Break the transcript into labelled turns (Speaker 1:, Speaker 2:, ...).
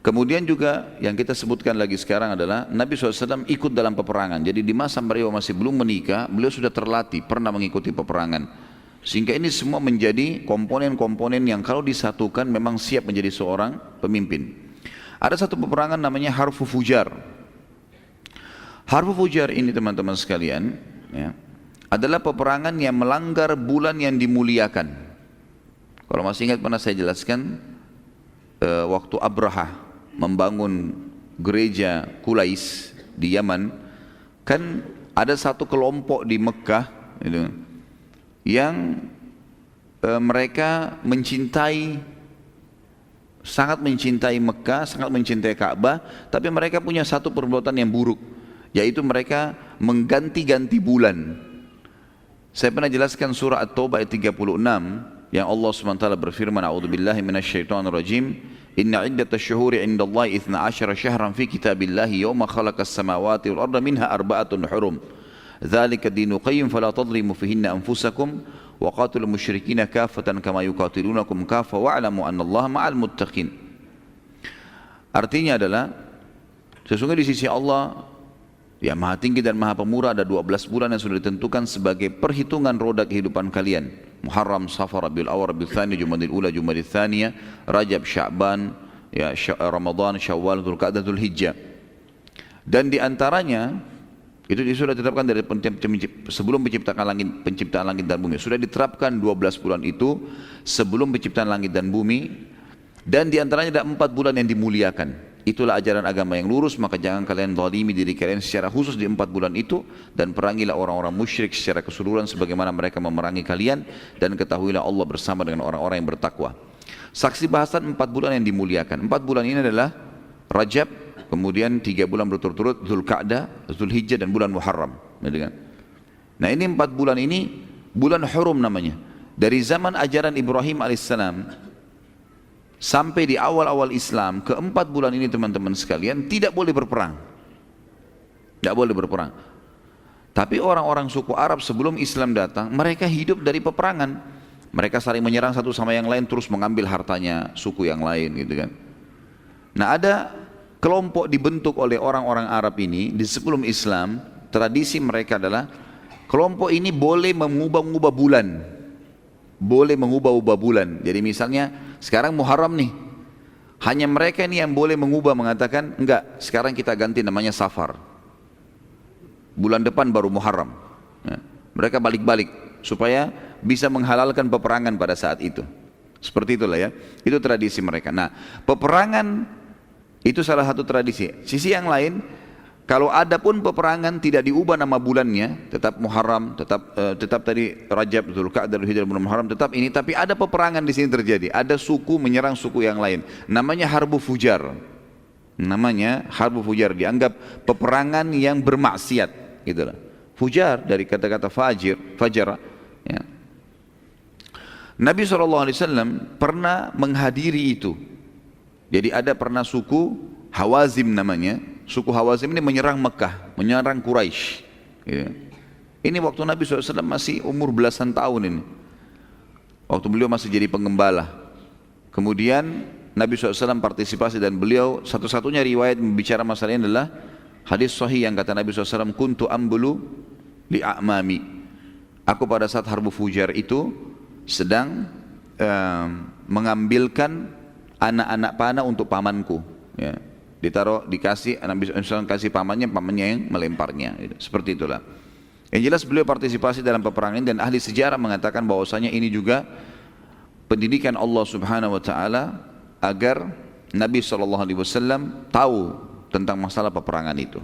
Speaker 1: Kemudian juga yang kita sebutkan lagi sekarang adalah Nabi SAW ikut dalam peperangan. Jadi di masa beliau masih belum menikah, beliau sudah terlatih, pernah mengikuti peperangan. Sehingga ini semua menjadi komponen-komponen yang kalau disatukan memang siap menjadi seorang pemimpin. Ada satu peperangan namanya Harbu Fujar. Harbu Fujar ini teman-teman sekalian, ya, adalah peperangan yang melanggar bulan yang dimuliakan. Kalau masih ingat pernah saya jelaskan, waktu Abraha membangun gereja Qulais di Yaman, kan ada satu kelompok di Mekah gitu, yang mereka sangat mencintai Mekah, sangat mencintai Ka'bah, tapi mereka punya satu perbuatan yang buruk, yaitu mereka mengganti-ganti bulan. Saya pernah jelaskan surah At-Taubah ayat 36 yang Allah SWT berfirman, a'udzubillahi minasyaitonirrajim, inna iddatash syuhuri indallahi 12 syahran fi kitabillahi yawma khalaqas samawati wal arda minha arba'atun hurum dzalika dinul qayyim fala tadhlimu fihinna anfusakum wa qatilul musyrikina kaffatan kama yuqatilunakum kaffa wa'lamu annallaha ma'al muttaqin. Artinya adalah sesungguhnya di sisi Allah yang maha tinggi dan maha pemurah ada 12 bulan yang sudah ditentukan sebagai perhitungan roda kehidupan kalian. Muharram, Safar, Rabiul Awwal, Rabiul Tsani, Jumadil Ula, Jumadil Tsaniyah, Rajab, Sya'ban, ya, Ramadan, Syawal, Dzulqa'dah, Dzulhijjah. Dan di antaranya itu sudah ditetapkan dari sebelum penciptaan langit dan bumi. Sudah diterapkan 12 bulan itu sebelum penciptaan langit dan bumi. Dan di antaranya ada 4 bulan yang dimuliakan. Itulah ajaran agama yang lurus, maka jangan kalian zalimi diri kalian secara khusus di 4 bulan itu, dan perangilah orang-orang musyrik secara keseluruhan sebagaimana mereka memerangi kalian, dan ketahuilah Allah bersama dengan orang-orang yang bertakwa. Saksi bahasan 4 bulan yang dimuliakan. 4 bulan ini adalah Rajab, kemudian 3 bulan berturut-turut Dzulqa'dah, Dzulhijjah, dan bulan Muharram. Nah ini 4 bulan ini bulan hurum namanya. Dari zaman ajaran Ibrahim alaihissalam sampai di awal-awal Islam, ke-4 bulan ini teman-teman sekalian tidak boleh berperang. Tidak boleh berperang. Tapi orang-orang suku Arab sebelum Islam datang, mereka hidup dari peperangan. Mereka saling menyerang satu sama yang lain, terus mengambil hartanya suku yang lain gitu kan. Nah ada kelompok dibentuk oleh orang-orang Arab ini di sebelum Islam. Tradisi mereka adalah kelompok ini boleh mengubah-ubah bulan. Boleh mengubah-ubah bulan. Jadi misalnya sekarang Muharram nih, hanya mereka ini yang boleh mengubah, mengatakan enggak, sekarang kita ganti namanya Safar, bulan depan baru Muharram. Ya. Mereka balik-balik supaya bisa menghalalkan peperangan pada saat itu. Seperti itulah ya, itu tradisi mereka. Nah peperangan itu salah satu tradisi. Sisi yang lain, kalau ada pun peperangan tidak diubah nama bulannya, tetap Muharram, tetap tadi Rajab, Dzulqa'dah, Dzulhijjah, bulan Muharram tetap ini, tapi ada peperangan di sini terjadi. Ada suku menyerang suku yang lain. Namanya Harbu Fujar. Namanya Harbu Fujar, dianggap peperangan yang bermaksiat, gitulah. Fujar dari kata-kata fajar, ya. Nabi SAW pernah menghadiri itu. Jadi ada pernah suku Hawazim namanya. Suku Hawazim ini menyerang Mekah, menyerang Quraisy. Ya. Ini waktu Nabi SAW masih umur belasan tahun ini. Waktu beliau masih jadi penggembala. Kemudian Nabi SAW partisipasi, dan beliau satu-satunya riwayat membicara masalah ini adalah hadis sahih yang kata Nabi SAW, kuntu ambulu li'a'mami. Aku pada saat Harbu Fujar itu sedang mengambilkan anak-anak panah untuk pamanku. Ya. Dikasih, Nabi SAW kasih pamannya yang melemparnya, seperti itulah. Yang jelas beliau partisipasi dalam peperangan, dan ahli sejarah mengatakan bahwasanya ini juga pendidikan Allah Subhanahu Wa Taala agar Nabi SAW tahu tentang masalah peperangan itu.